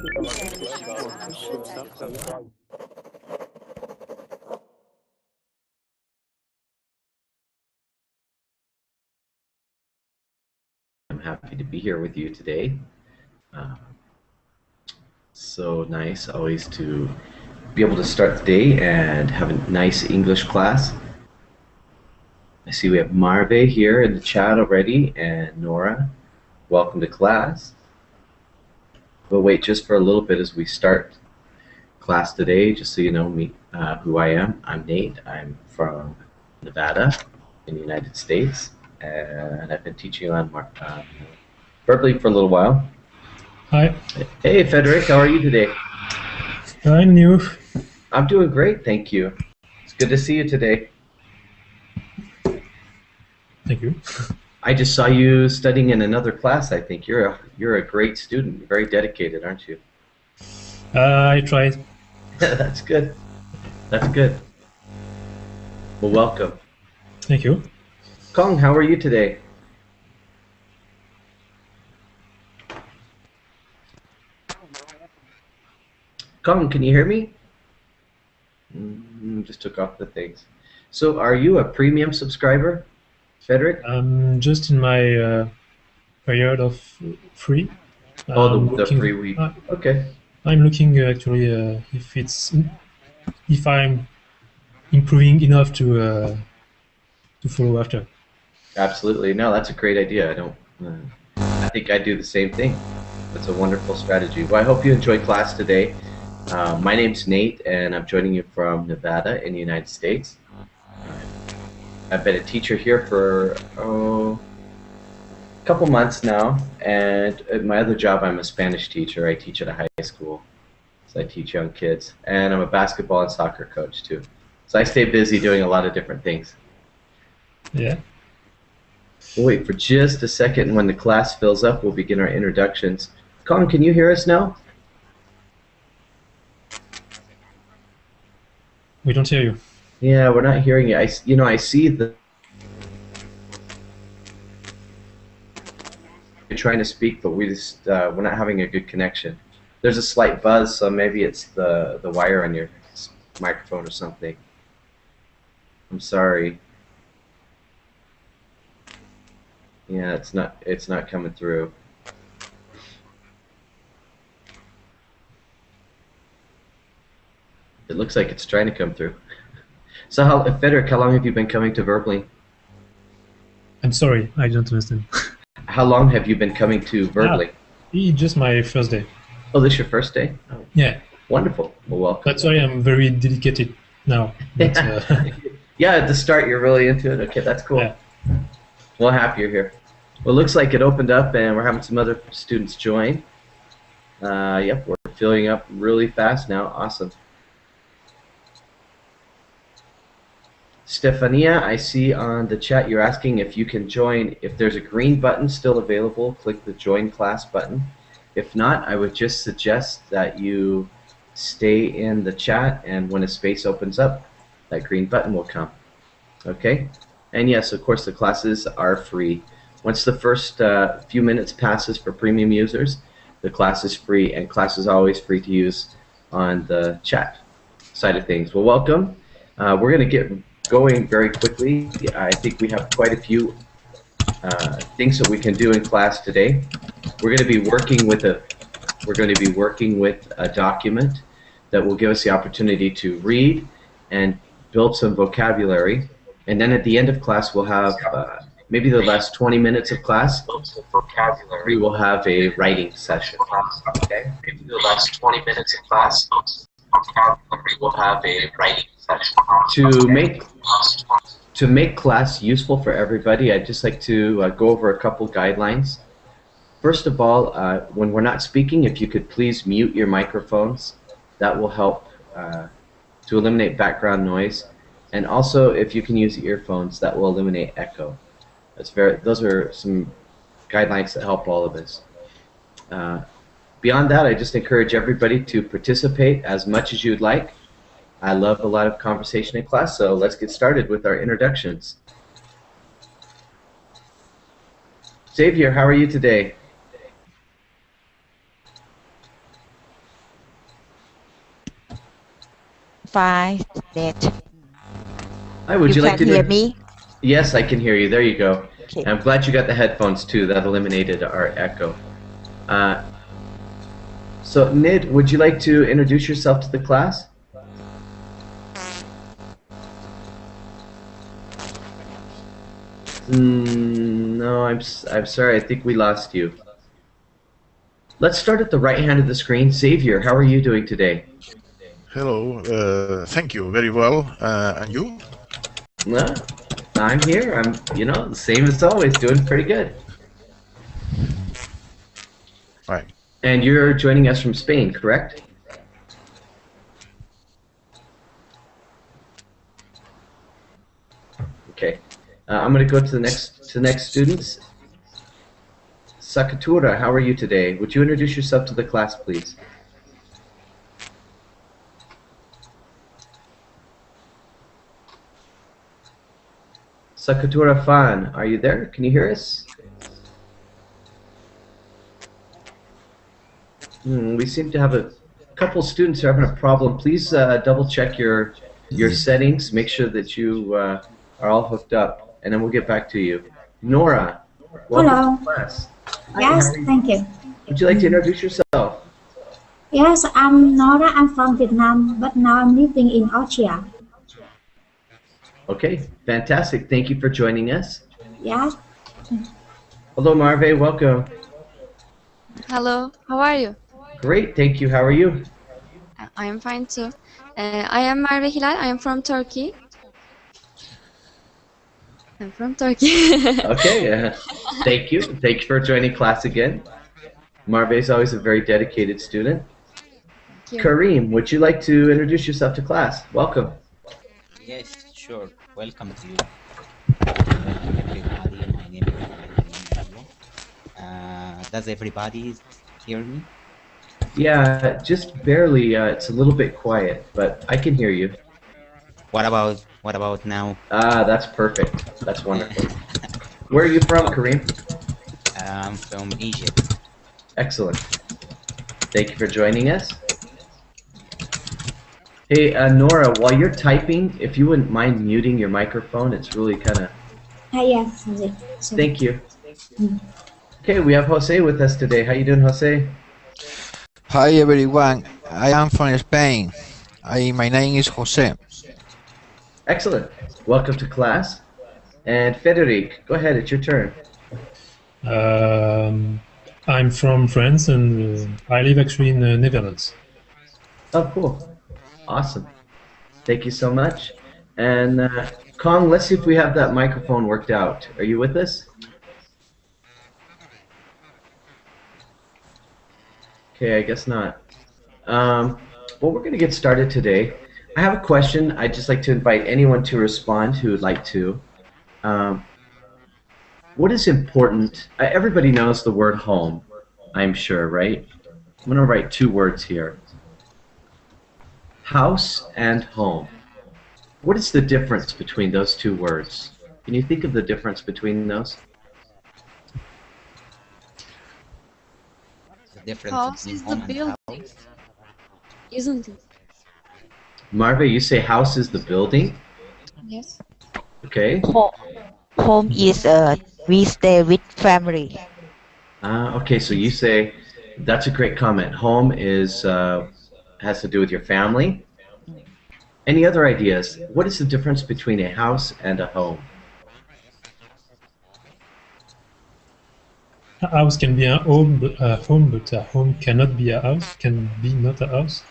I'm happy to be here with you today. So nice always to be able to start the day and have a nice English class. I see we have Marve here in the chat already, and Nora. Welcome to class. We'll wait just for a little bit as we start class today, just so you know me, who I am. I'm Nate. I'm from Nevada in the United States, and I've been teaching on verbally for a little while. Hi. Hey, Frederick, how are you today? Fine, you? I'm doing great, thank you. It's good to see you today. Thank you. I just saw you studying in another class. I think you're a great student, very dedicated, aren't you? I tried. That's good. That's good. Well, welcome. Thank you. Kong, how are you today? Kong, can you hear me? Just took off the things. So, are you a premium subscriber, Frederick? I'm just in my period of free. Oh, the free week. Okay. I'm looking actually if I'm improving enough to follow after. Absolutely. No, that's a great idea. I think I do the same thing. That's a wonderful strategy. Well, I hope you enjoy class today. My name's Nate, and I'm joining you from Nevada in the United States. I've been a teacher here for a couple months now, and at my other job, I'm a Spanish teacher. I teach at a high school, so I teach young kids, and I'm a basketball and soccer coach too. So I stay busy doing a lot of different things. Yeah. We'll wait for just a second, and when the class fills up, we'll begin our introductions. Colin, can you hear us now? We don't hear you. Yeah, we're not hearing you. I see the. You're trying to speak, but we're not having a good connection. There's a slight buzz, so maybe it's the wire on your microphone or something. I'm sorry. Yeah, it's not coming through. It looks like it's trying to come through. So, Frederick, how long have you been coming to Verbling? I'm sorry, I don't understand. How long have you been coming to Verbling? Just my first day. Oh, this is your first day? Oh. Yeah. Wonderful. Well, welcome. That's why I'm very dedicated now. But, yeah, at the start you're really into it. Okay, that's cool. Yeah. Well, happy you're here. Well, it looks like it opened up, and we're having some other students join. Yep, we're filling up really fast now. Awesome. Stefania, I see on the chat you're asking if you can join. If there's a green button still available, click the Join Class button. If not, I would just suggest that you stay in the chat, and when a space opens up, that green button will come. Okay? And yes, of course, the classes are free. Once the first few minutes passes for premium users, the class is free, and class is always free to use on the chat side of things. Well, welcome. We're going to get going very quickly. I think we have quite a few things that we can do in class today. We're going to be working with a document that will give us the opportunity to read and build some vocabulary. And then at the end of class, we'll have maybe the last 20 minutes of class. We will have a writing session. Okay. Maybe the last 20 minutes of class. We will have a writing session. To make class useful for everybody, I'd just like to go over a couple guidelines. First of all, when we're not speaking, if you could please mute your microphones, that will help to eliminate background noise. And also, if you can use earphones, that will eliminate echo. Those are some guidelines that help all of us. Beyond that, I just encourage everybody to participate as much as you'd like. I love a lot of conversation in class, so let's get started with our introductions. Xavier, how are you today? fine net. Hi, would You you like can to hear know? me? Yes, I can hear you. There you go. Okay. And I'm glad you got the headphones too. That eliminated our echo. Uh, so, Nid, would you like to introduce yourself to the class? No, I'm sorry. I think we lost you. Let's start at the right hand of the screen. Xavier, how are you doing today? Hello, thank you, very well. And you? Well, I'm here. I'm, the same as always, doing pretty good. Right. And you're joining us from Spain, correct? Okay. I'm going to go to the next students. Sakatura, how are you today? Would you introduce yourself to the class, please? Sakatura Fan, are you there? Can you hear us? We seem to have a couple students who are having a problem. Please double check your settings. Make sure that you are all hooked up, and then we'll get back to you. Nora, welcome Hello. to the class. Hi, Yes, how are you? thank you. Would you like to introduce yourself? Yes, I'm Nora. I'm from Vietnam, but now I'm living in Austria. Okay, fantastic. Thank you for joining us. Yes, Hello, Marve. Welcome. Hello, how are you? Great, thank you. How are you? I am fine too. I am Merve Hilal. I am from Turkey. I'm from Turkey. Okay, thank you. Thank you for joining class again. Marve is always a very dedicated student. Thank you. Kareem, would you like to introduce yourself to class? Welcome. Yes, sure. Welcome to you. Welcome everybody. My name is Mario. Does everybody hear me? Yeah, just barely. It's a little bit quiet, but I can hear you. What about now? Ah, that's perfect. That's wonderful. Where are you from, Kareem? I'm from Egypt. Excellent. Thank you for joining us. Hey, Nora, while you're typing, if you wouldn't mind muting your microphone, it's really kind of... yes. Thank you. Okay, we have Jose with us today. How you doing, Jose? Hi everyone, I am from Spain. My name is Jose. Excellent. Welcome to class. And Frederic, go ahead, it's your turn. I'm from France and I live actually in the Netherlands. Oh, cool. Awesome. Thank you so much. And Kong, let's see if we have that microphone worked out. Are you with us? Okay, I guess not. Well, we're going to get started today. I have a question. I'd just like to invite anyone to respond who would like to. What is important? Everybody knows the word home, I'm sure, right? I'm going to write two words here. House and home. What is the difference between those two words? Can you think of the difference between those? The difference House between is the home and building, house. isn't it? Marva, you say house is the building? Yes. Okay. Home is we stay with family. Okay, so you say, that's a great comment. Home is has to do with your family. Any other ideas? What is the difference between a house and a home? A house can be a home, but a home cannot be a house, can be not a house.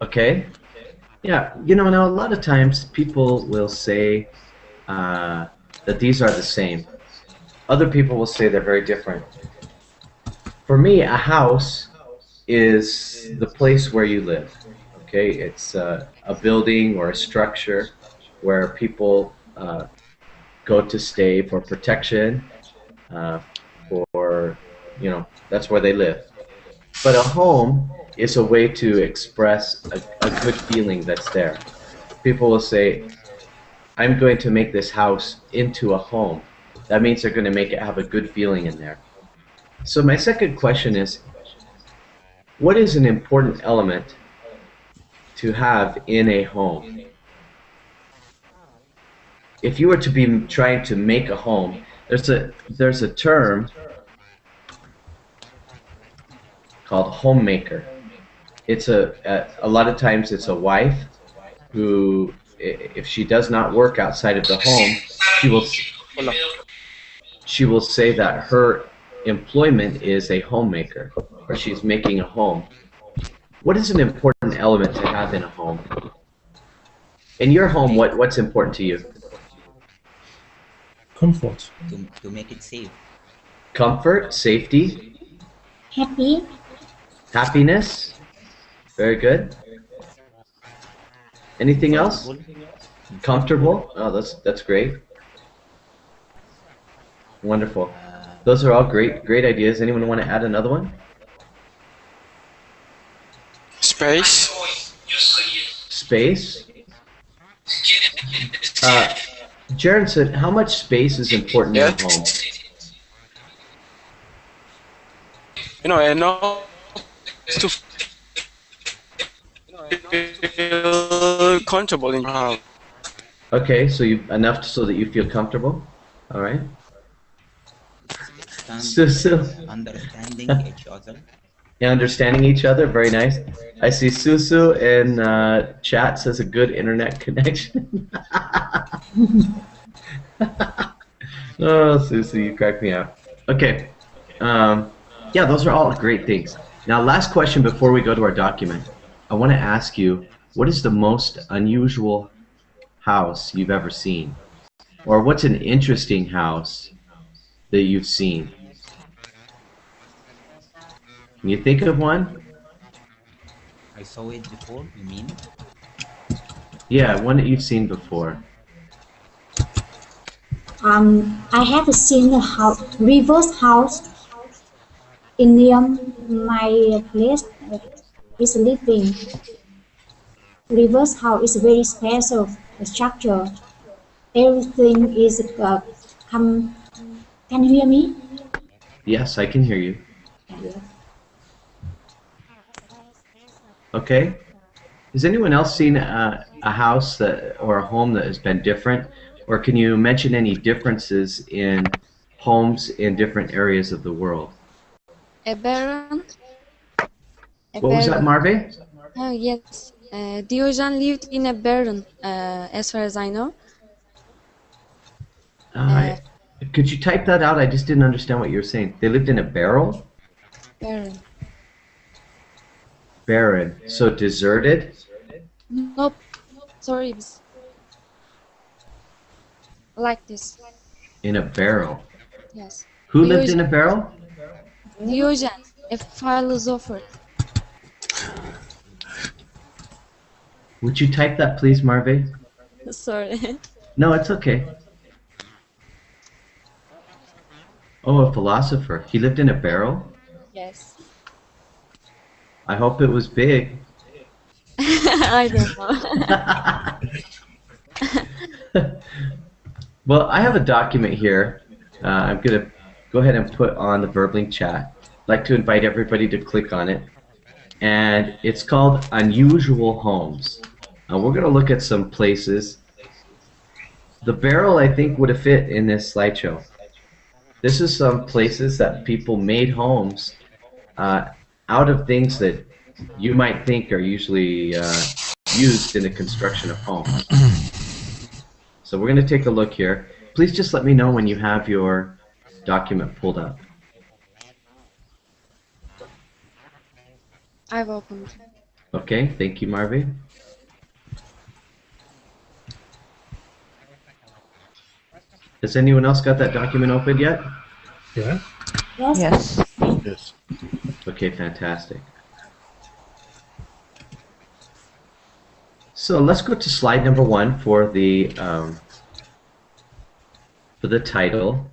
Okay. Yeah, now a lot of times people will say that these are the same. Other people will say they're very different. For me, a house is the place where you live. Okay, it's a building or a structure where people go to stay for protection, that's where they live. But a home is a way to express a good feeling that's there. People will say, I'm going to make this house into a home. That means they're going to make it have a good feeling in there. So my second question is, what is an important element to have in a home? If you were to be trying to make a home, there's a term called homemaker. It's a lot of times it's a wife who, if she does not work outside of the home, she will say that her employment is a homemaker, or she's making a home. What is an important element to have in a home? In your home, what's important to you? Comfort. To make it safe. Comfort, safety, Happy. happiness. Very good. Anything else? Comfortable. Oh, that's great. Wonderful. Those are all great ideas. Anyone want to add another one? Space. Space. Jaron said, how much space is important in a home? Enough to feel comfortable in your house. Okay, so enough so that you feel comfortable. All right. Understanding each other. Yeah, understanding each other. Very nice. I see Susu in chat says a good internet connection. Oh, Susu, you crack me up. Okay. Yeah, those are all great things. Now, last question before we go to our document. I want to ask you, what is the most unusual house you've ever seen? Or what's an interesting house that you've seen? Can you think of one? I saw it before, you mean? Yeah, one that you've seen before. I have seen a house, reverse house in my place is living. Reverse house is very special structure. Everything is come. Can you hear me? Yes, I can hear you. Yes. Okay. Has anyone else seen a house or a home that has been different? Or can you mention any differences in homes in different areas of the world? A baron. What was that, Marve? Oh, yes. Diogen lived in a baron, as far as I know. Could you type that out? I just didn't understand what you were saying. They lived in a barrel? Baron. Barren. So deserted? Nope. Sorry. Like this. In a barrel. Yes. Who lived in a barrel? Diogen, a philosopher. Would you type that, please, Marve? Sorry. No, it's okay. Oh, a philosopher. He lived in a barrel? Yes. I hope it was big. I don't know. Well, I have a document here. I'm going to go ahead and put on the Verbling chat. I'd like to invite everybody to click on it. And it's called Unusual Homes. We're going to look at some places. The barrel, I think, would have fit in this slideshow. This is some places that people made homes out of things that you might think are usually used in the construction of homes. So we're going to take a look here. Please just let me know when you have your document pulled up. I've opened. Okay, thank you, Marvy. Has anyone else got that document opened yet? Yeah. Yes. Yes. Yes. Okay, fantastic. So let's go to slide number 1 for the title.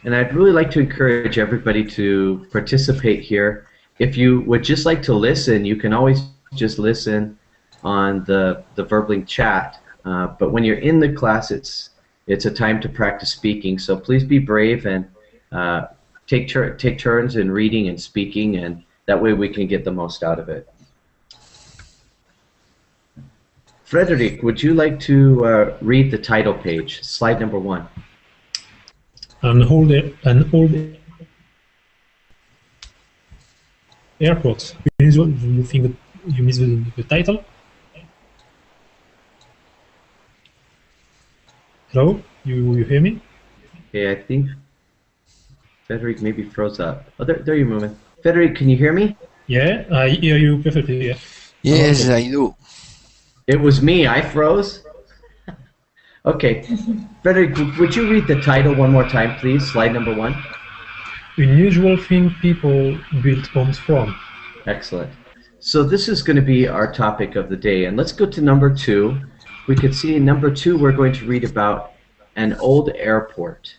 And I'd really like to encourage everybody to participate here. If you would just like to listen, you can always just listen on the Verbling chat. But when you're in the class, it's a time to practice speaking. So please be brave and take turns in reading and speaking, and that way we can get the most out of it. Frederick, would you like to read the title page, slide number 1? An old airport. You think you miss the title? Hello? You hear me? Okay, I think Frederick maybe froze up. Oh, there you're moving. Frederick, can you hear me? Yeah, I hear you perfectly. Yeah. Yes, Okay. I do. It was me. I froze. Okay, Frederick, would you read the title one more time, please? Slide number 1. Unusual thing people build homes from. Excellent. So this is going to be our topic of the day, and let's go to number 2. We could see in number 2 we're going to read about an old airport.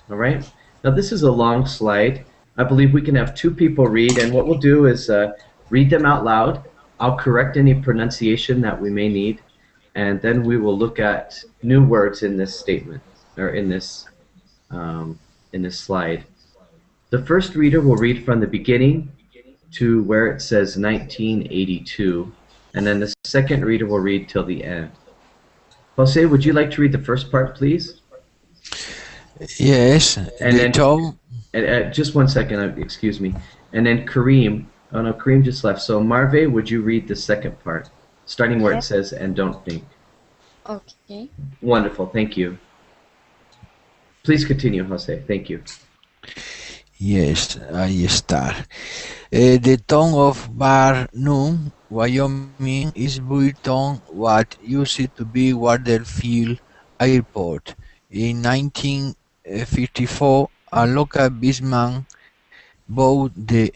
All right. Now this is a long slide. I believe we can have 2 people read, and what we'll do is read them out loud. I'll correct any pronunciation that we may need, and then we will look at new words in this statement or in this slide. The first reader will read from the beginning to where it says 1982, and then the second reader will read till the end. Jose, would you like to read the first part, please? Yes, And the then, town. just one second, excuse me. And then Kareem, oh no, Kareem just left. So Marve, would you read the second part, starting where it says "and don't think"? Okay. Wonderful, thank you. Please continue, Jose. Thank you. Yes, I start. The town of Barnum, Wyoming, is built on what used to be Warderfield Airport. In 1954, a local businessman bought the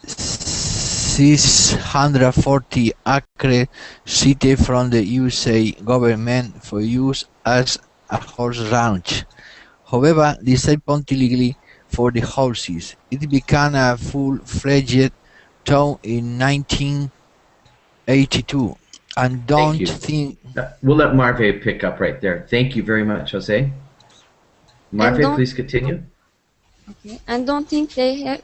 640-acre site from the USA government for use as a horse ranch. However, disappointingly for the horses, it became a full-fledged town in 1982. And don't you. think... We'll let Marve pick up right there. Thank you very much, Jose. Marve, please continue. Okay. And don't think they have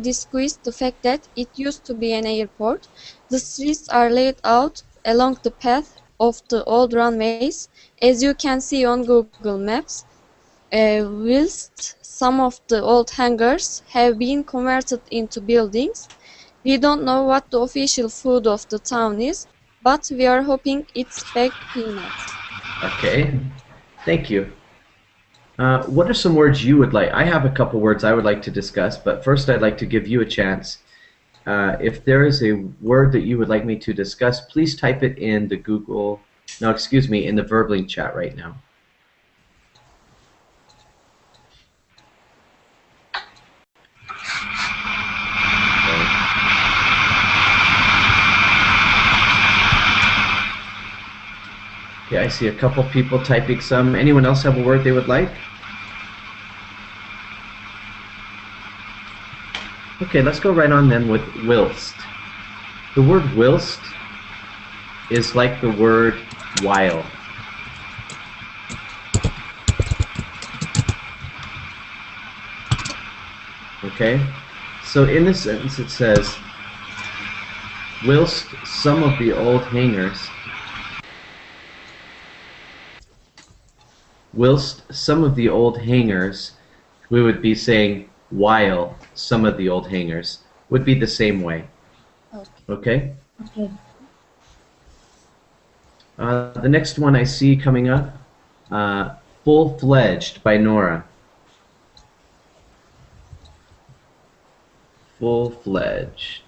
discussed the fact that it used to be an airport. The streets are laid out along the path of the old runways, as you can see on Google Maps. Whilst some of the old hangars have been converted into buildings, we don't know what the official food of the town is, but we are hoping it's baked peanuts. Okay, thank you. What are some words you would like? I have a couple words I would like to discuss, but first I'd like to give you a chance. If there is a word that you would like me to discuss, please type it in the in the Verbling chat right now. Okay, I see a couple people typing some. Anyone else have a word they would like? Okay, let's go right on then with whilst. The word whilst is like the word while. Okay? So in this sentence it says, whilst some of the old hangars we would be saying while some of the old hangars would be the same way. Okay? Okay. The next one I see coming up, full-fledged by Nora. Full-fledged.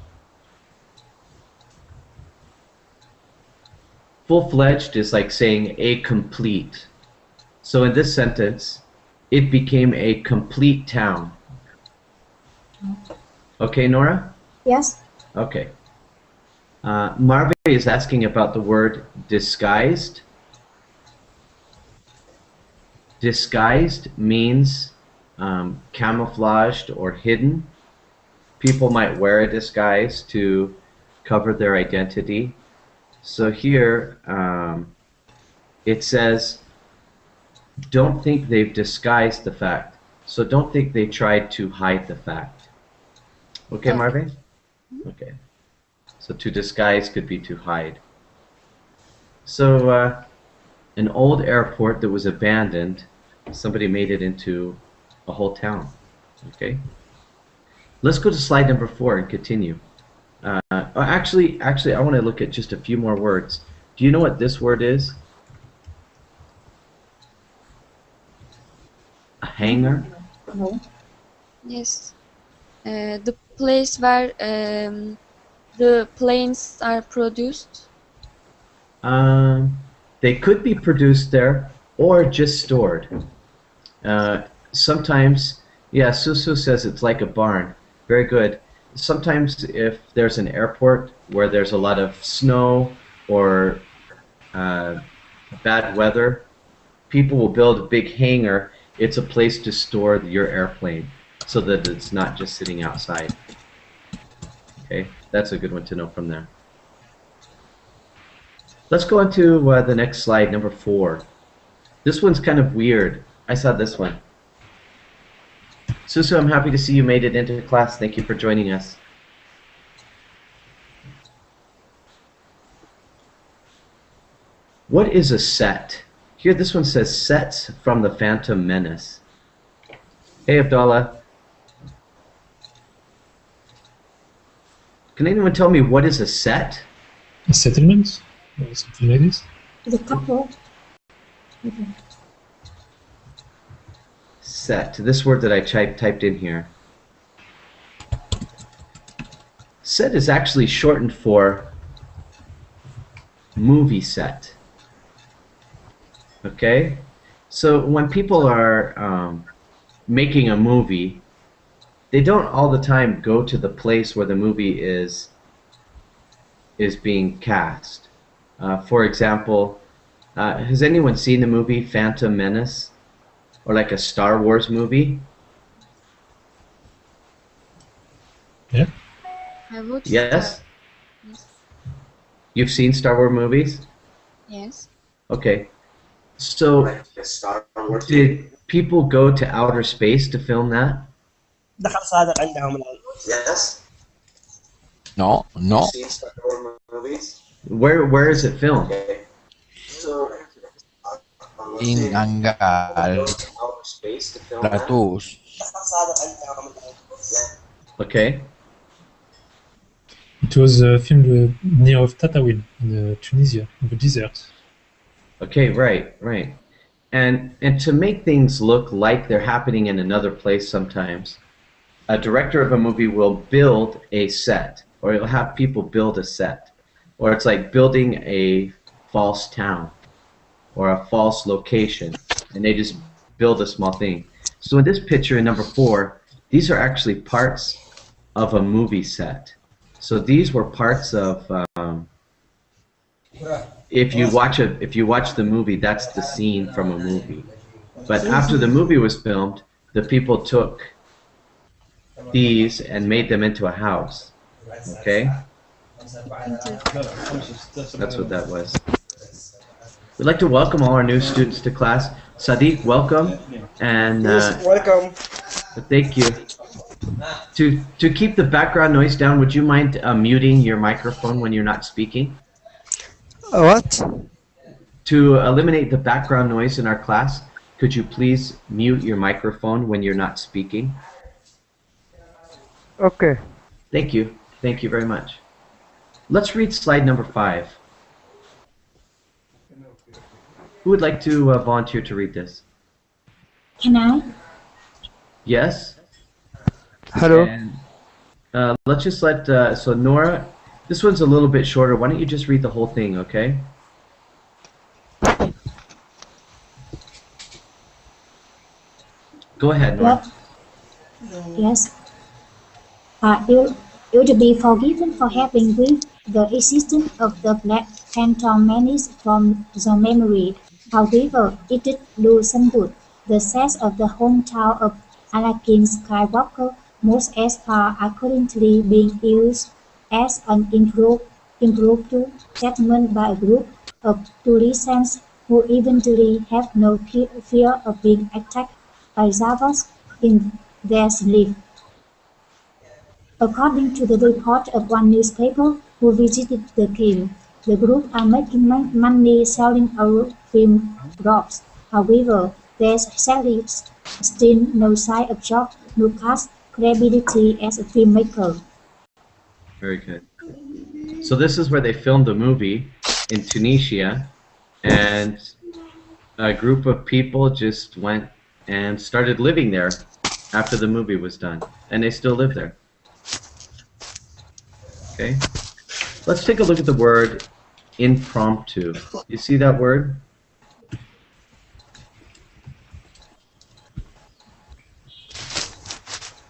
Full-fledged is like saying a complete. So in this sentence, it became a complete town. Okay, Nora? Yes. Okay. Marve is asking about the word disguised. Disguised means camouflaged or hidden. People might wear a disguise to cover their identity. So here it says, don't think they've disguised the fact. So don't think they tried to hide the fact. Okay, Marvin? Okay. So to disguise could be to hide. So, an old airport that was abandoned, somebody made it into a whole town. Okay. Let's go to slide number 4 and continue. Actually, I want to look at just a few more words. Do you know what this word is? A hangar? No. Yes. The place where the planes are produced. They could be produced there or just stored. Sometimes, yeah, Susu says it's like a barn. Very good. Sometimes if there's an airport where there's a lot of snow or bad weather, people will build a big hangar. It's a place to store your airplane so that it's not just sitting outside. Okay, that's a good one to know from there. Let's go on to the next slide, number 4. This one's kind of weird. I saw this one. Susu, I'm happy to see you made it into class. Thank you for joining us. What is a set? Here, this one says sets from the Phantom Menace. Hey, Abdallah. Can anyone tell me what is a set? A settlement? Or something like this? The couple. Set. This word that I typed in here. Set is actually shortened for movie set. Okay? So when people are making a movie, they don't all the time go to the place where the movie is being cast. For example, has anyone seen the movie Phantom Menace? Or like a Star Wars movie? Yeah. I watched Yes? Yes. You've seen Star Wars movies? Yes. Okay. So, did people go to outer space to film that? Yes. No, no. Seen Star Wars movies? Where is it filmed? Okay. So, In hangar, outer space to film that? plateaus. Okay. It was filmed near of Tataouine in Tunisia, in the desert. Okay, right. And to make things look like they're happening in another place sometimes, a director of a movie will build a set, or he'll have people build a set. Or it's like building a false town or a false location, and they just build a small thing. So in this picture in number 4, these are actually parts of a movie set. So these were parts of if you watch the movie, that's the scene from a movie. But after the movie was filmed, the people took these and made them into a house. Okay? That's what that was. We'd like to welcome all our new students to class. Sadiq, welcome. And welcome. Thank you. To keep the background noise down, would you mind muting your microphone when you're not speaking? What? To eliminate the background noise in our class, could you please mute your microphone when you're not speaking? Okay. Thank you. Thank you very much. Let's read slide number 5. Who would like to volunteer to read this? Can I? Yes? Hello. And, let's just let, so Nora, this one's a little bit shorter. Why don't you just read the whole thing, okay? Go ahead, Nora. Yes. You to be forgiven for having read the existence of the Black Phantom Menace from the memory. However, it did do some good. The set of the hometown of Anakin Skywalker most as far are currently being used as an impromptu settlement by a group of tourists who eventually have no fear of being attacked by Javas in their sleep. According to the report of one newspaper who visited the camp, The group are making money selling our film drops. However, there's sadly still no sign of George Lucas' credibility as a filmmaker. Very good. So this is where they filmed the movie in Tunisia, and a group of people just went and started living there after the movie was done, and they still live there. Okay, let's take a look at the word impromptu. You see that word?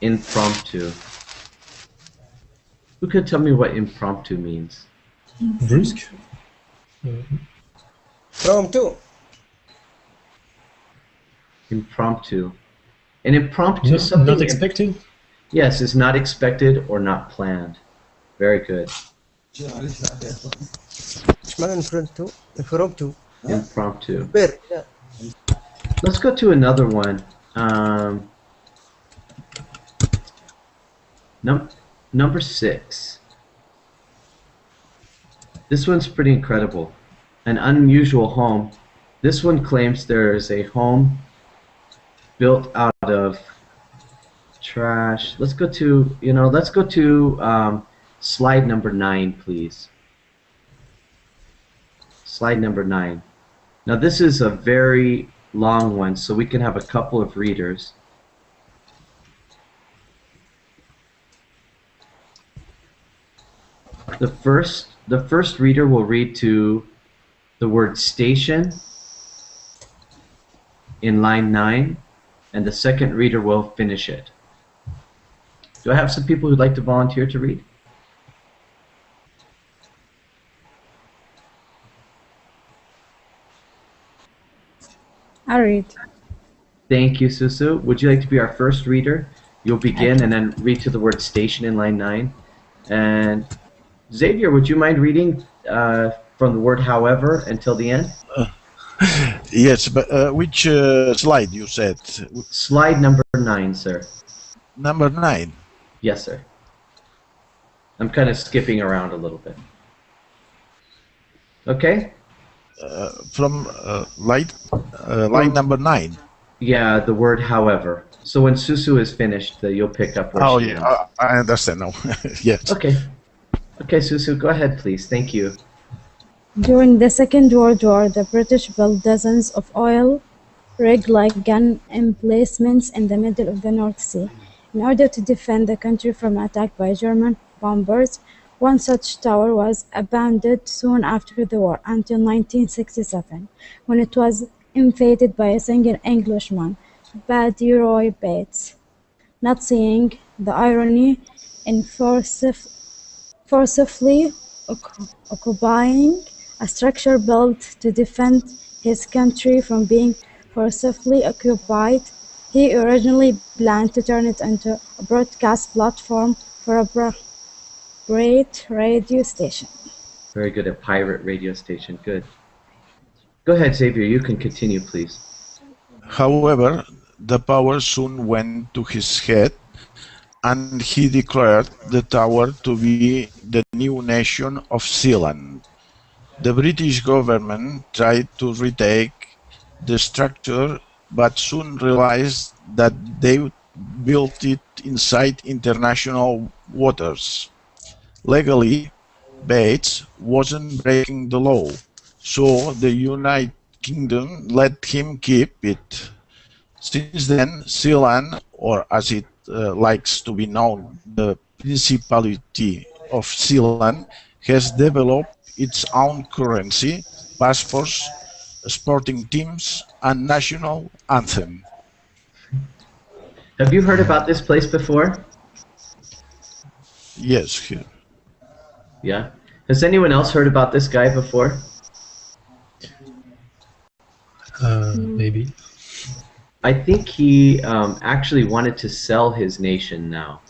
Impromptu. Who could tell me what impromptu means? Brusque. Impromptu. Impromptu. An impromptu, something Not expected? Yes, is not expected or not planned. Very good. ايش معنى impromptu؟ Impromptu. Impromptu. بير. Let's go to another one. Number 6. This one's pretty incredible. An unusual home. This one claims there is a home built out of trash. Let's go to slide number 9, please. Slide number 9. Now this is a very long one, so we can have a couple of readers. The first reader will read to the word station in line 9, and the second reader will finish it. Do I have some people who'd like to volunteer to read? I'll read. Thank you, Susu. Would you like to be our first reader? You'll begin and then read to the word station in line 9. And Xavier, would you mind reading from the word however until the end? Yes, but which slide you said? Slide number 9, sir. Number 9. Yes, sir. I'm kind of skipping around a little bit. Okay? From line number 9. Yeah, the word however. So when Susu is finished, you'll pick up where she ends. I understand now. Yes. Okay. Okay, Susu, go ahead, please. Thank you. During the Second World War, the British built dozens of oil rig-like gun emplacements in the middle of the North Sea in order to defend the country from attack by German bombers. One such tower was abandoned soon after the war, until 1967, when it was invaded by a single Englishman, Paddy Roy Bates. Not seeing the irony in forcibly occupying a structure built to defend his country from being forcibly occupied, he originally planned to turn it into a broadcast platform for a pirate radio station. Very good, a pirate radio station. Good. Go ahead, Xavier. You can continue, please. However, the power soon went to his head, and he declared the tower to be the new nation of Zealand. The British government tried to retake the structure, but soon realized that they built it inside international waters. Legally, Bates wasn't breaking the law, so the United Kingdom let him keep it. Since then, Zealand, or as it likes to be known, the Principality of Zealand, has developed its own currency, passports, sporting teams, and national anthem. Have you heard about this place before? Yes. Here. Yeah. Has anyone else heard about this guy before? Maybe. I think he actually wanted to sell his nation now.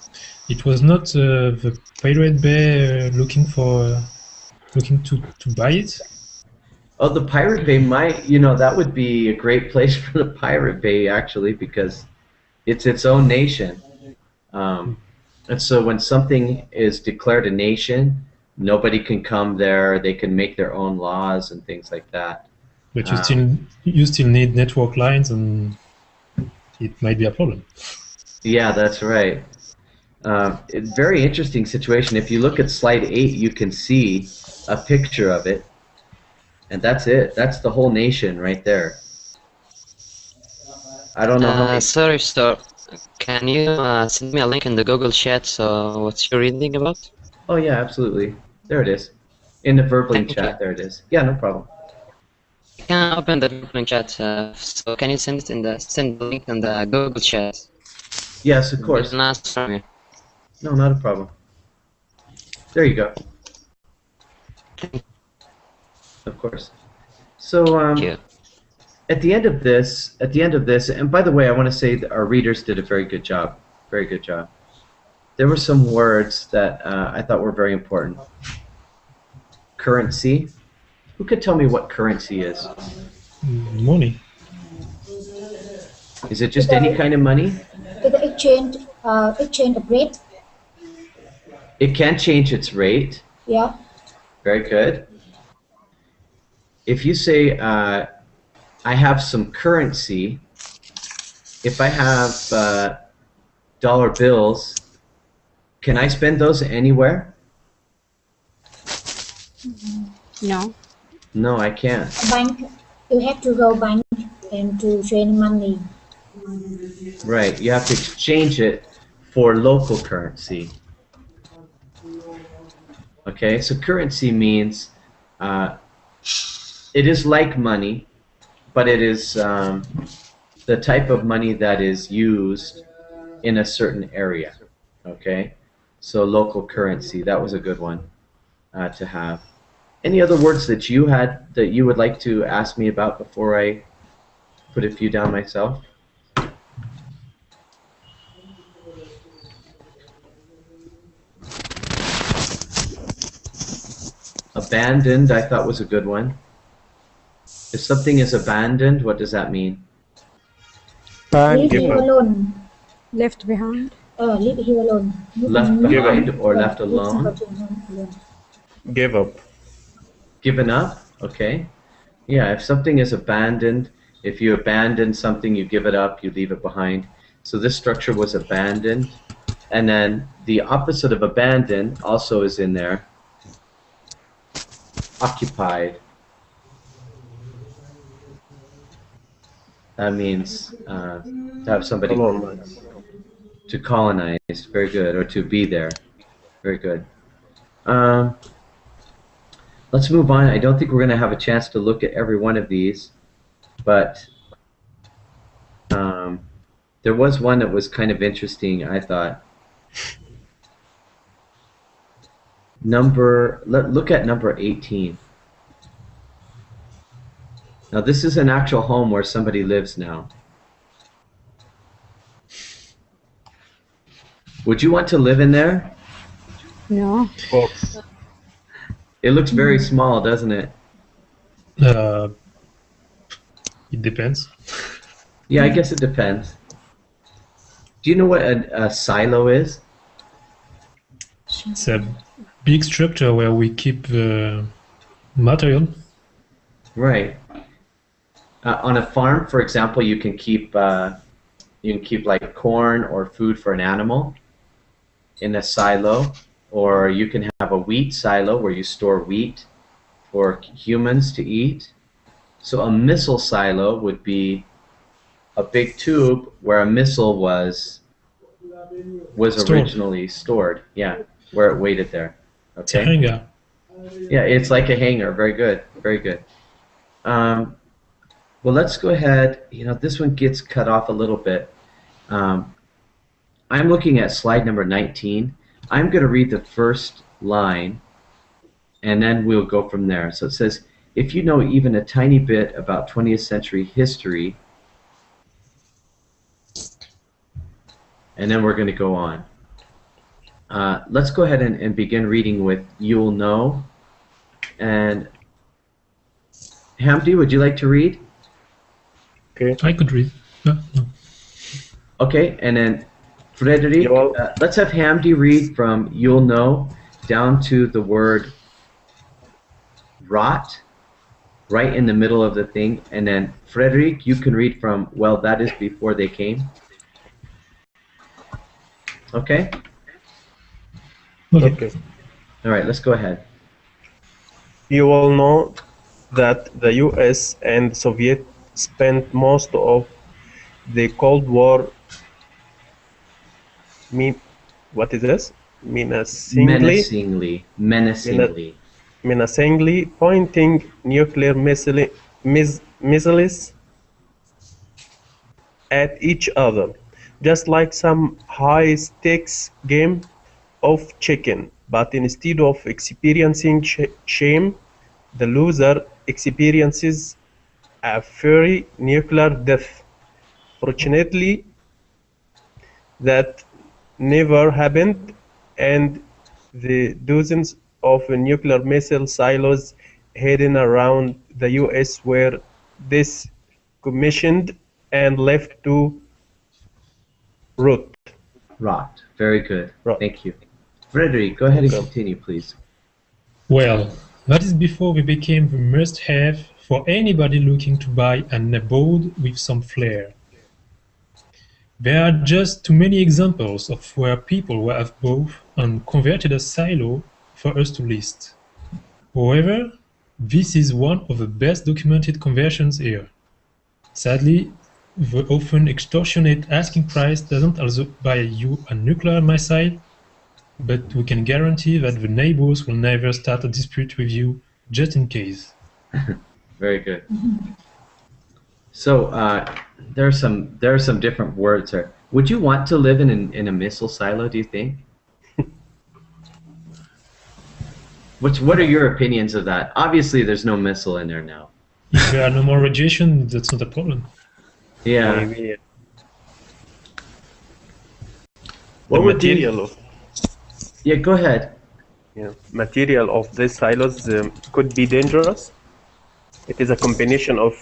It was not the Pirate Bay looking to buy it? Oh, the Pirate Bay might, that would be a great place for the Pirate Bay, actually, because it's its own nation. And so when something is declared a nation, nobody can come there. They can make their own laws and things like that. But you still need network lines, and it might be a problem. Yeah, that's right. Very interesting situation. If you look at slide 8, you can see a picture of it, and that's it. That's the whole nation right there. I don't know how many... Sorry, sir. Can you send me a link in the Google chat? So what you're reading about? Oh yeah, absolutely. There it is. In the Verblink Thank chat, you. there it is. Yeah, no problem. I can open the Google chat. So can you send the link in the Google chat? Yes, of course. Nice from you. No, not a problem. There you go. Of course. So Thank you. at the end of this, and by the way, I want to say that our readers did a very good job. Very good job. There were some words that I thought were very important. Currency. Who could tell me what currency is? Money. Is it just any kind of money? The exchange of rate. It can change its rate. Yeah. Very good. If you say, I have some currency, if I have dollar bills, can I spend those anywhere? No. No, I can't. Bank. You have to go bank and to change money. Right, you have to exchange it for local currency. Okay, so currency means it is like money, but it is the type of money that is used in a certain area. Okay, so local currency, that was a good one to have. Any other words that you had that you would like to ask me about before I put a few down myself? Abandoned, I thought was a good one. If something is abandoned, what does that mean? Leave him alone. Left behind. Leave him alone. Left behind or left alone? Give up. Given up? Okay. Yeah, if something is abandoned, if you abandon something, you give it up, you leave it behind. So this structure was abandoned. And then the opposite of abandon also is in there. Occupied. That means to have somebody to colonize. Very good. Or to be there. Very good. Let's move on. I don't think we're going to have a chance to look at every one of these, but there was one that was kind of interesting, I thought. Look at number 18. Now this is an actual home where somebody lives now. Would you want to live in there? No. It looks very small, doesn't it? It depends. Yeah, I guess it depends. Do you know what a silo is? It's a big structure where we keep the material. Right. On a farm, for example, you can keep like corn or food for an animal in a silo, or you can have a wheat silo where you store wheat for humans to eat. So a missile silo would be a big tube where a missile was originally stored. Yeah, where it waited there. Okay. It's a hangar. Yeah, it's like a hangar. Very good. Very good. Well, let's go ahead. You know, this one gets cut off a little bit. I'm looking at slide number 19. I'm going to read the first line, and then we'll go from there. So it says, if you know even a tiny bit about 20th century history, and then we're going to go on. Let's go ahead and begin reading with you'll know. And Hamdi, would you like to read? Okay. I could read. No. Okay, and then Frederic, let's have Hamdi read from you'll know, down to the word rot, right in the middle of the thing, and then Frederick, you can read from, well, that is before they came. Okay? Okay. All right, let's go ahead. You all know that the US and Soviet spent most of the Cold War what is this? Menacingly Pointing nuclear missiles at each other, just like some high-stakes game of chicken. But instead of experiencing shame, the loser experiences a fiery nuclear death. Fortunately, that never happened, and the dozens of nuclear missile silos hidden around the US were decommissioned and left to rot. Rot. Very good. Thank you. Frederick, go ahead and continue, please. Well, that is before we became the must-have for anybody looking to buy an abode with some flair. There are just too many examples of where people have both and converted a silo for us to list. However, this is one of the best documented conversions here. Sadly, the often extortionate asking price doesn't also buy you a nuclear missile, but we can guarantee that the neighbors will never start a dispute with you just in case. Very good. So there are some different words there. Would you want to live in a missile silo, do you think? What are your opinions of that? Obviously, there's no missile in there now. If there are no more radiation, that's not a problem. Yeah. Maybe. What would material of Yeah, go ahead. Material of these silos could be dangerous. It is a combination of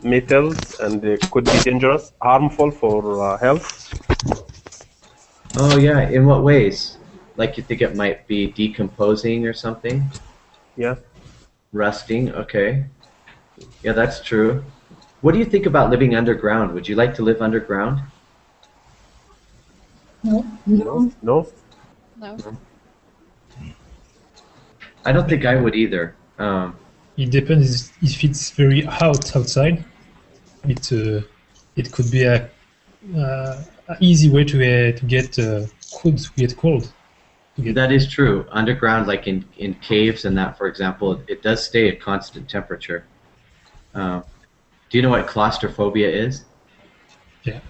metals, and it could be dangerous, harmful for health. Oh yeah, in what ways? Like you think it might be decomposing or something? Yeah. Rusting, okay. Yeah, that's true. What do you think about living underground? Would you like to live underground? No. No. I don't think I would either. It depends if it's very hot outside. It could be a easy way to get cold. That is true. Underground, like in caves and that, for example, it does stay at constant temperature. Do you know what claustrophobia is? Yeah.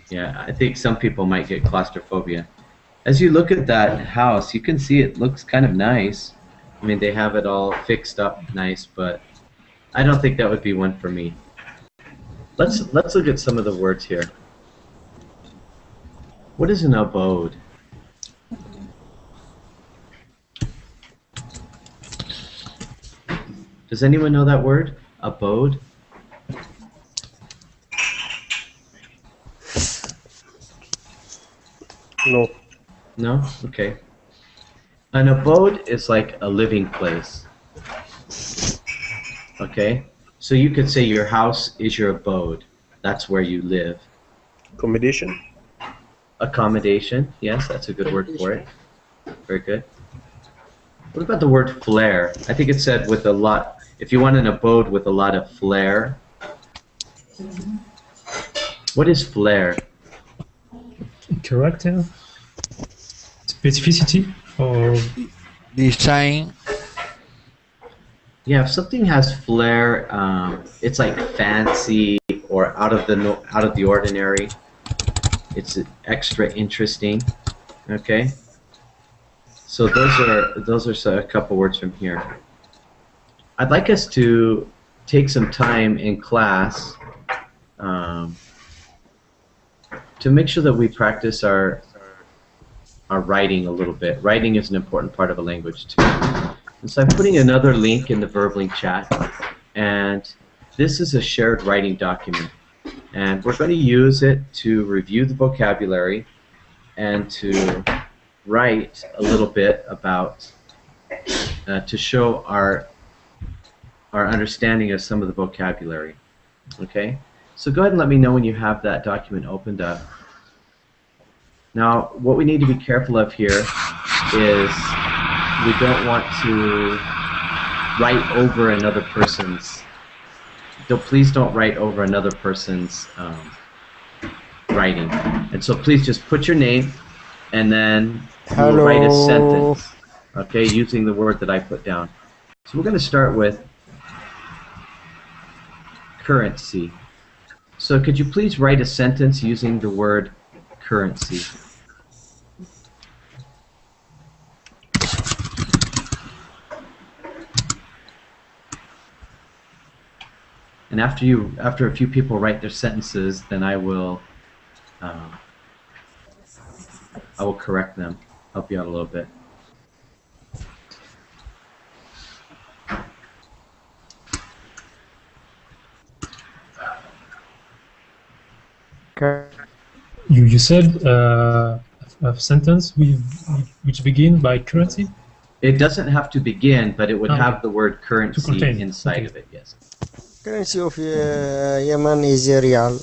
Yeah, I think some people might get claustrophobia. As you look at that house, you can see it looks kind of nice. I mean, they have it all fixed up nice, but I don't think that would be one for me. Let's look at some of the words here. What is an abode? Does anyone know that word? Abode? No. No? Okay. An abode is like a living place. Okay? So you could say your house is your abode. That's where you live. Accommodation? Accommodation. Yes, that's a good word for it. Very good. What about the word flair? I think it said with a lot, if you want an abode with a lot of flair. What is flair? Character? Specificity? Or design? Yeah, if something has flair, it's like fancy or out of the ordinary. It's extra interesting. Okay. So those are a couple words from here. I'd like us to take some time in class to make sure that we practice our writing a little bit. Writing is an important part of a language too. And so I'm putting another link in the VerbLink chat, and this is a shared writing document. And we're going to use it to review the vocabulary and to write a little bit about to show our understanding of some of the vocabulary. Okay, so go ahead and let me know when you have that document opened up. Now, what we need to be careful of here is we don't want to write over another person's. Please don't write over another person's writing. And so please just put your name and then we'll write a sentence, okay, using the word that I put down. So we're going to start with currency. So could you please write a sentence using the word currency? And after a few people write their sentences, then I will correct them, help you out a little bit. You said a sentence which begin by currency? It doesn't have to begin, but it would have the word currency inside of it, yes. Currency of Yemen is Riyal.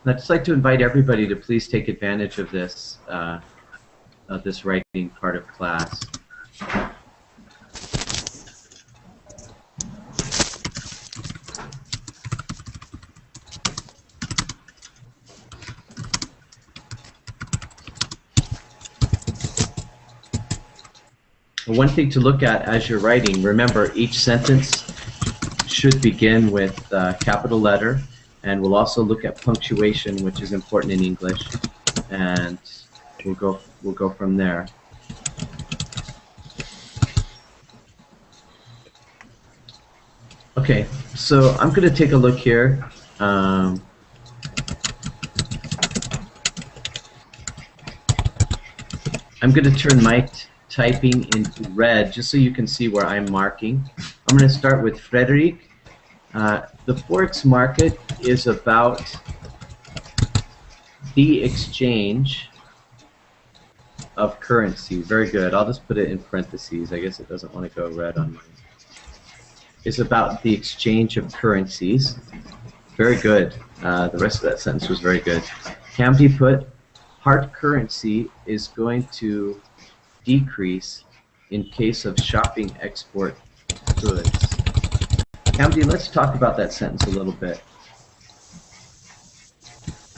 I'd just like to invite everybody to please take advantage of this writing part of class. One thing to look at as you're writing, remember each sentence should begin with a capital letter, and we'll also look at punctuation, which is important in English, and we'll go from there. Okay, so I'm going to take a look here. I'm going to turn my typing into red just so you can see where I'm marking. I'm going to start with Frederick. The Forex market is about the exchange of currency. Very good. I'll just put it in parentheses. I guess it doesn't want to go red on mine. Is about the exchange of currencies. Very good. The rest of that sentence was very good. Hamdi put, hard currency is going to decrease in case of shopping export goods. Hamdi, let's talk about that sentence a little bit.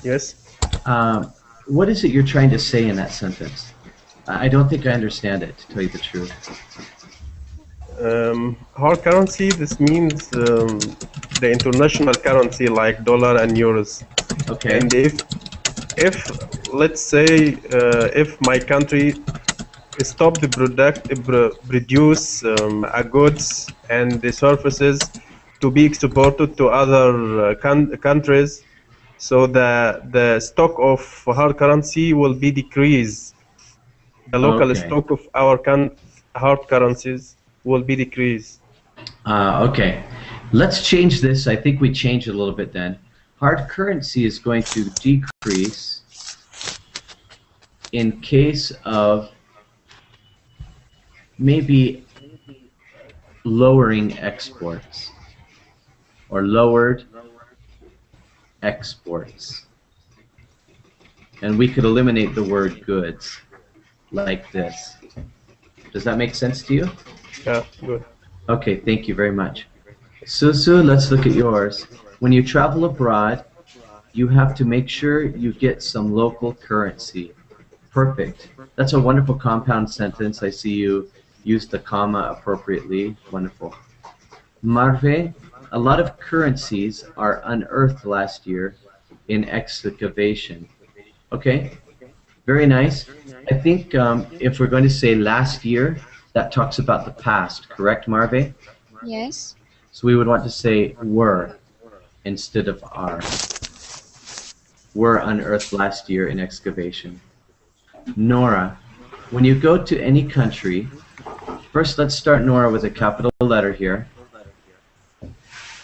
Yes. What is it you're trying to say in that sentence? I don't think I understand it, to tell you the truth. Hard currency, this means the international currency like dollar and euros. Okay. And if let's say if my country stop the produce goods and the services to be exported to other countries, so the stock of hard currency will be decreased. The local stock of our hard currencies will be decreased. Okay. Let's change this. I think we change it a little bit then. Hard currency is going to decrease in case of maybe lowering exports or lowered exports. And we could eliminate the word goods like this. Does that make sense to you? Yeah, good. Okay, thank you very much. Susu, let's look at yours. When you travel abroad, you have to make sure you get some local currency. Perfect. That's a wonderful compound sentence. I see you used the comma appropriately. Wonderful. Marve, a lot of currencies are unearthed last year in excavation. Okay, very nice. I think if we're going to say last year, that talks about the past, correct, Marve? Yes. So we would want to say were instead of are. Were unearthed last year in excavation. Nora, when you go to any country, first let's start, Nora, with a capital letter here.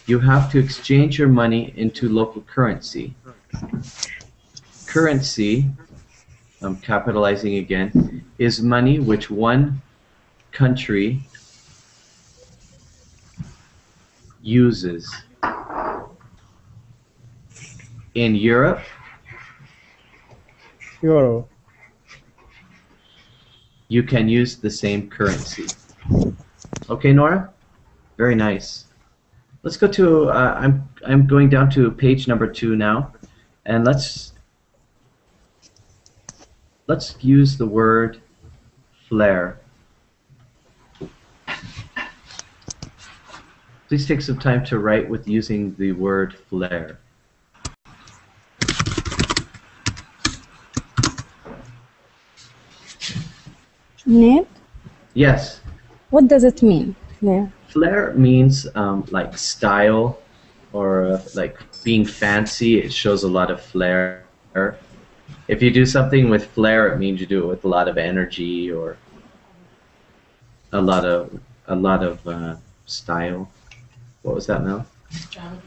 You have to exchange your money into local currency. currency, I'm capitalizing again, is money which one country uses. In Europe, Euro. you can use the same currency. Okay, Nora? Very nice. Let's go to, I'm going down to page number 2 now, and let's use the word flare. Please take some time to write with using the word flare. Ned, Yes. what does it mean? Yeah. Flair means like style or like being fancy. It shows a lot of flair. If you do something with flair, it means you do it with a lot of energy or a lot of style. What was that, Mel? Extravagant.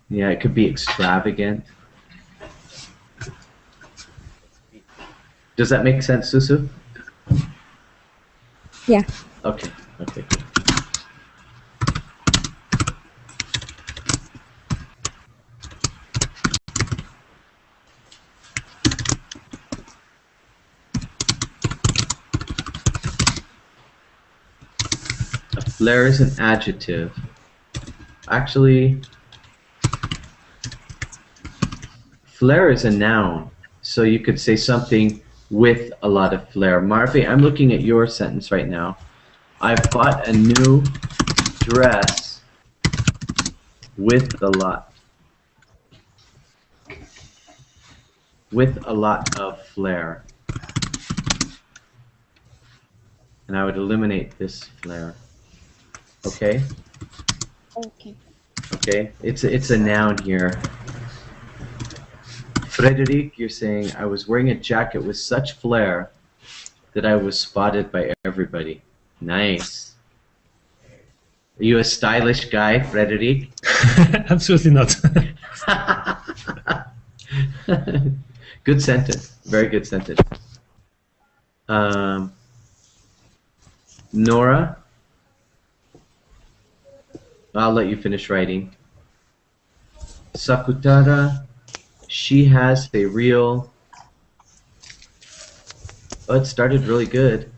Yeah, it could be extravagant. Does that make sense, Susu? Yeah. Okay. Okay. Good. A flare is an adjective. Actually, flare is a noun. So you could say something with a lot of flair. Marvy, I'm looking at your sentence right now. I've bought a new dress with a lot of flair. And I would eliminate this flair. Okay? Okay. Okay? It's a noun here. Frederic, you're saying, I was wearing a jacket with such flair that I was spotted by everybody. Nice. Are you a stylish guy, Frederic? Absolutely not. Good sentence. Very good sentence. Nora? I'll let you finish writing. Sakutara, she has a real... Oh, it started really good.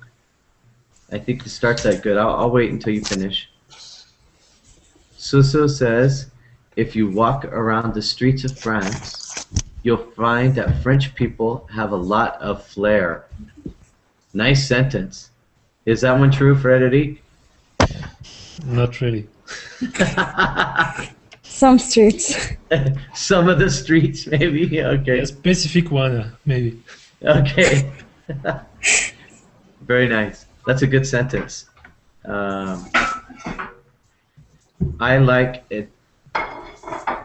I think it starts that good. I'll wait until you finish. Suso says, if you walk around the streets of France, you'll find that French people have a lot of flair. Nice sentence. Is that one true, Frederic? Not really. Some streets. Some of the streets, maybe? Okay. A specific one, maybe. Okay. Very nice. That's a good sentence. I like it.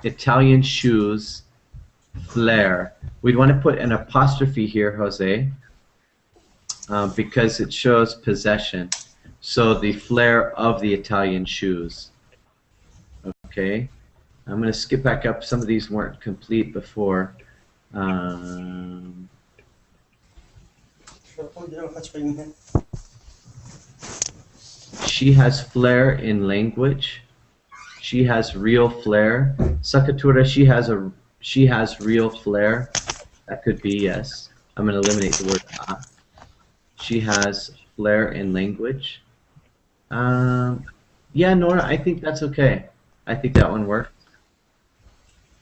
Italian shoes, flair. We'd want to put an apostrophe here, Jose, because it shows possession. So the flair of the Italian shoes. Okay. I'm going to skip back up. Some of these weren't complete before. She has flair in language. She has real flair. Sakatura, she has real flair. That could be, yes. I'm going to eliminate the word ah. She has flair in language. Yeah, Nora, I think that's okay. I think that one worked.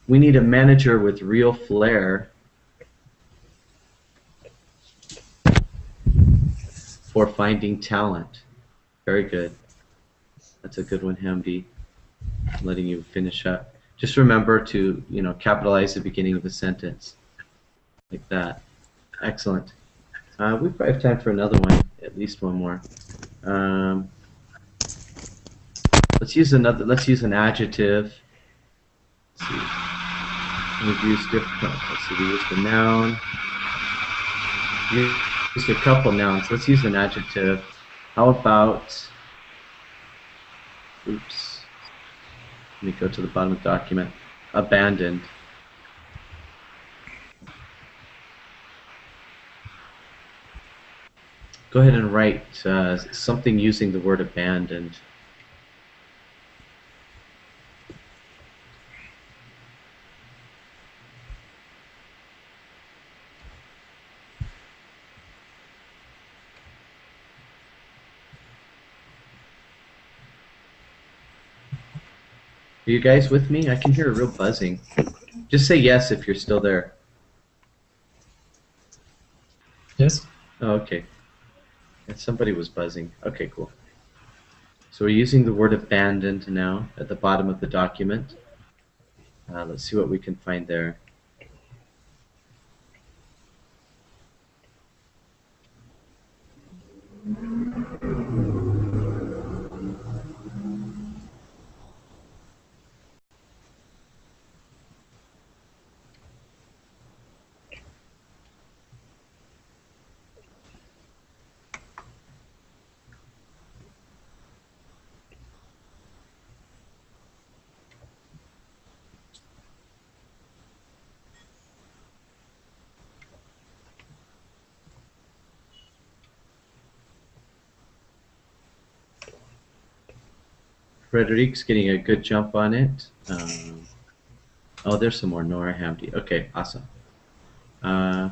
We need a manager with real flair for finding talent. Very good. That's a good one, Hamdi. I'm letting you finish up. Just remember to, capitalize the beginning of a sentence. Like that. Excellent. We probably have time for another one, at least one more. Let's use an adjective. Let's see. We've used different. Let's see. We used a noun. We used a couple nouns. Let's use an adjective. How about? Oops. Let me go to the bottom of the document. Abandoned. Go ahead and write something using the word abandoned. Are you guys with me? I can hear a real buzzing. Just say yes if you're still there. Yes. Oh, okay. And somebody was buzzing. Okay, cool. So we're using the word abandoned now at the bottom of the document. Let's see what we can find there. Frederick's getting a good jump on it. Oh, there's some more. Nora Hamdi. Okay, awesome. I'll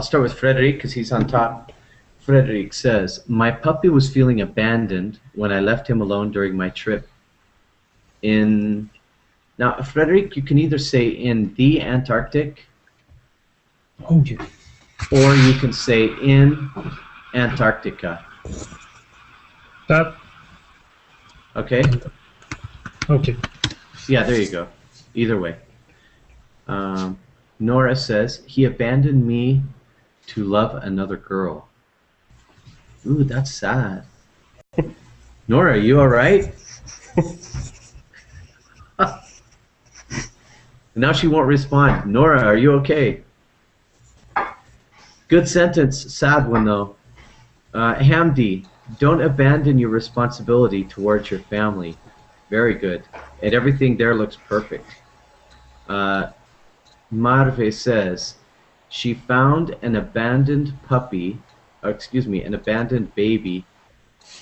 start with Frederick because he's on top. Frederick says, my puppy was feeling abandoned when I left him alone during my trip in... Now, Frederick, you can either say in the Antarctic, Okay. or you can say in Antarctica. That. Okay? Okay. Yeah, there you go. Either way. Nora says, he abandoned me to love another girl. Ooh, that's sad. Nora, are you alright? Now she won't respond. Nora, are you okay? Good sentence. Sad one, though. Hamdi, don't abandon your responsibility towards your family. Very good. And everything there looks perfect. Marve says, she found an abandoned puppy, an abandoned baby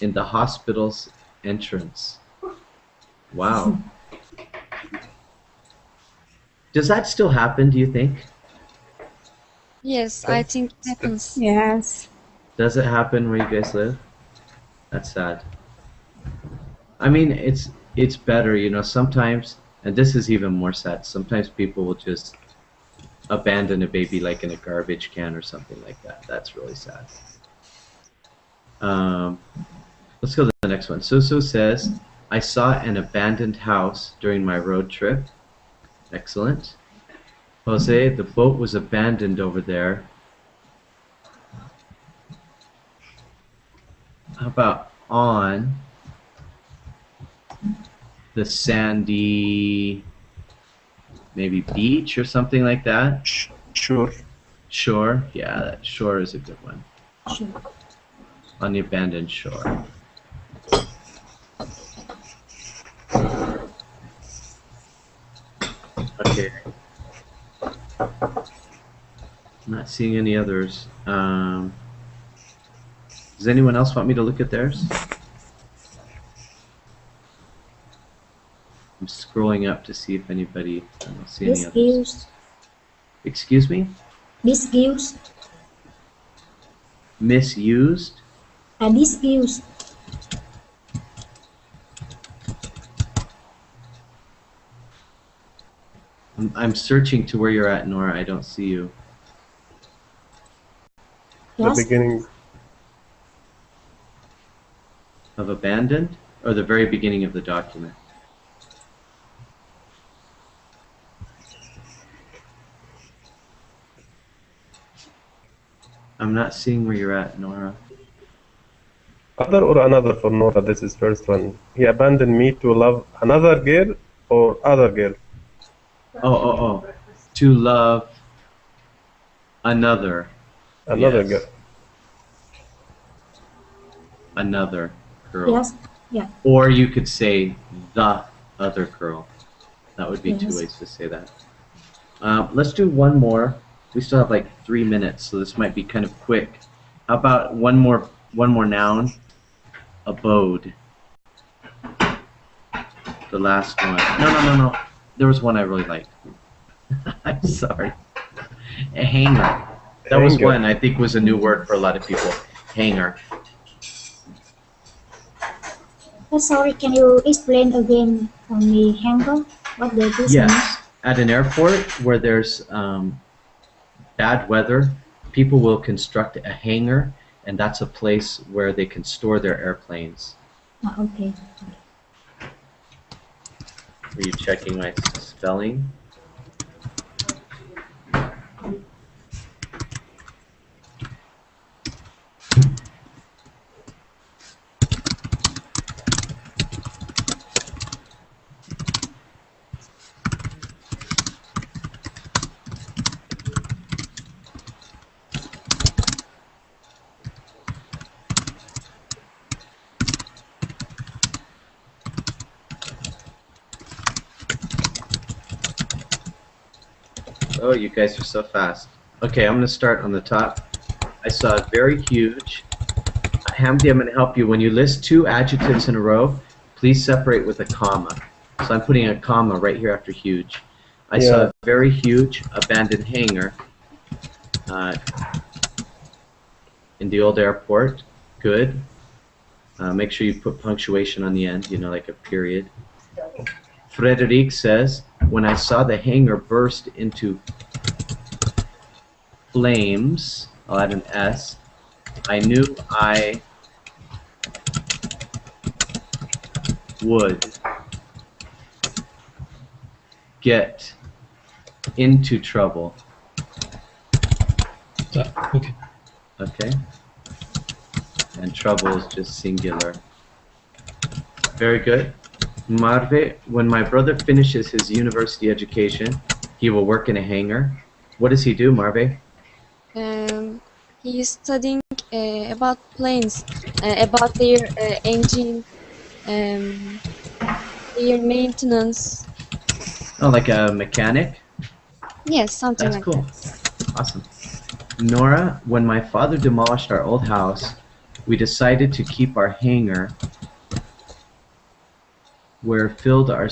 in the hospital's entrance. Wow. Does that still happen, do you think? Yes, I think it happens. Yes. Does it happen where you guys live? That's sad. I mean, it's better, you know, sometimes, and this is even more sad, sometimes people will just abandon a baby like in a garbage can or something like that. That's really sad. Let's go to the next one. Suso says, I saw an abandoned house during my road trip. Excellent. Jose, the boat was abandoned over there. How about on the sandy, maybe beach or something like that? Sure. Shore? Yeah, that shore is a good one. Sure. On the abandoned shore. Okay. I'm not seeing any others. Does anyone else want me to look at theirs? I'm scrolling up to see if anybody... I don't see any others. Misuse. Excuse me? Misuse. Misused? Misuse. I'm searching to where you're at, Nora. I don't see you. Yes. The beginning. Of abandoned? Or the very beginning of the document? I'm not seeing where you're at, Nora. Other or another for Nora, this is first one. He abandoned me to love another girl or other girl? Oh. To love another. Another Yes. girl. Another girl. Yes. Yeah. Or you could say the other girl. That would be two Yes. ways to say that. Let's do one more. We still have like 3 minutes, so this might be kind of quick. How about one more noun? Abode. The last one. No. There was one I really liked. I'm sorry. A hanger. That was Hanger. one I think was a new word for a lot of people. Hanger. Sorry, can you explain again on the hanger? What does this mean? Yes. At an airport where there's bad weather, people will construct a hangar, and that's a place where they can store their airplanes. Okay. Are you checking my spelling? Oh, you guys are so fast. Okay, I'm going to start on the top. I saw very huge. Hamdi, I'm going to help you. When you list 2 adjectives in a row, please separate with a comma. So I'm putting a comma right here after huge. I saw a very huge abandoned hangar in the old airport. Good. Make sure you put punctuation on the end, like a period. Frederic says, when I saw the hangar burst into flames, I'll add an S, I knew I would get into trouble. Okay. Okay. And trouble is just singular. Very good. Marve, when my brother finishes his university education, he will work in a hangar. What does he do, Marve? He is studying about planes, about their engine, their maintenance. Oh, like a mechanic? Yes, something That's like cool. that. Awesome. Nora, when my father demolished our old house, we decided to keep our hangar where filled our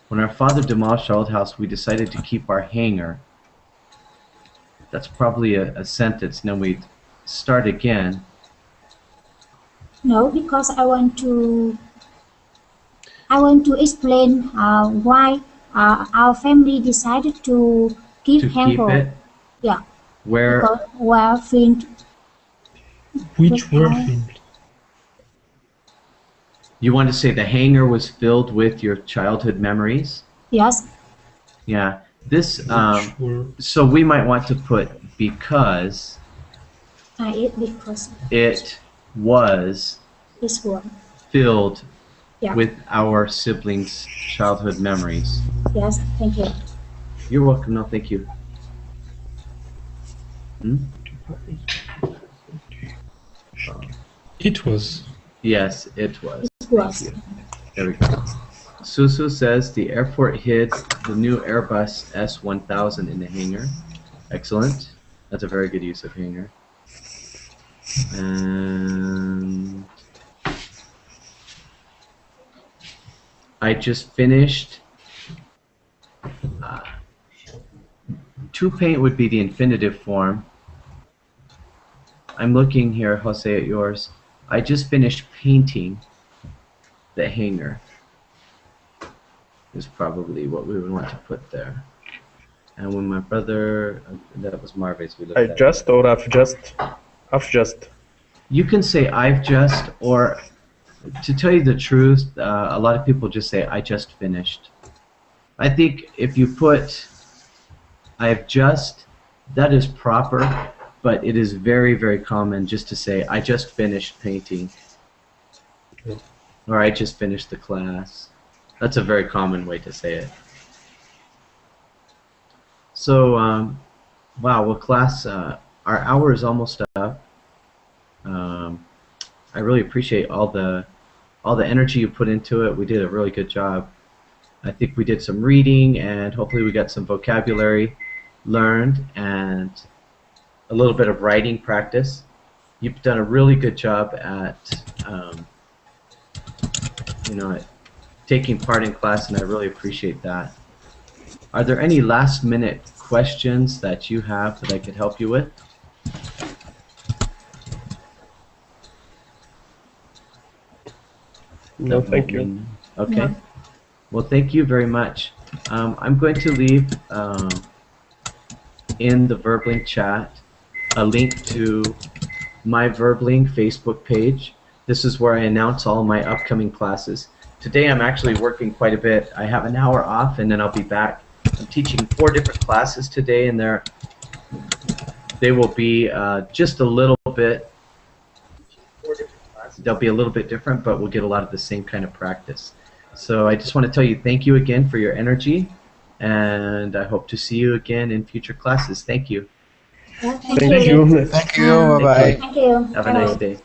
when our father demolished our old house, we decided to keep our hangar. That's probably a sentence. Then we start again. No, because I want to explain why our family decided to keep hanger. Keep it? Yeah. Where? Because were filmed. Which were filmed? You want to say the hangar was filled with your childhood memories? Yes. Yeah. This. So we might want to put because. Because. It was. This one. Filled. Yeah. With our siblings' childhood memories. Yes. Thank you. You're welcome. No, thank you. It was. Yes, it was. It was. Thank you. There we go. Susu says the airport hid the new Airbus S1000 in the hangar. Excellent. That's a very good use of hangar. And I just finished. To paint would be the infinitive form. I'm looking here, Jose, at yours. I just finished painting the hangar. Is probably what we would want to put there. And when my brother, that was Marve's. We looked I at just or I've just? I've just. You can say I've just, or to tell you the truth, a lot of people just say I just finished. I think if you put I've just, that is proper, but it is very, very common just to say I just finished painting. Or I just finished the class. That's a very common way to say it. So, wow, well, class, our hour is almost up. I really appreciate all the energy you put into it. We did a really good job. I think we did some reading, and hopefully we got some vocabulary. learned and a little bit of writing practice. You've done a really good job at taking part in class, and I really appreciate that. Are there any last-minute questions that you have that I could help you with? No, thank you. Okay. No. Well, thank you very much. I'm going to leave in the VerbLink chat a link to my VerbLink Facebook page. This is where I announce all my upcoming classes. Today I'm actually working quite a bit. I have an hour off and then I'll be back. I'm teaching 4 different classes today, and they will be just a little bit, they'll be a little bit different, but we'll get a lot of the same kind of practice. So I just want to tell you thank you again for your energy, and I hope to see you again in future classes. Thank you. Yeah, Thank you. Thank you. Bye bye. Thank you. Have a nice day.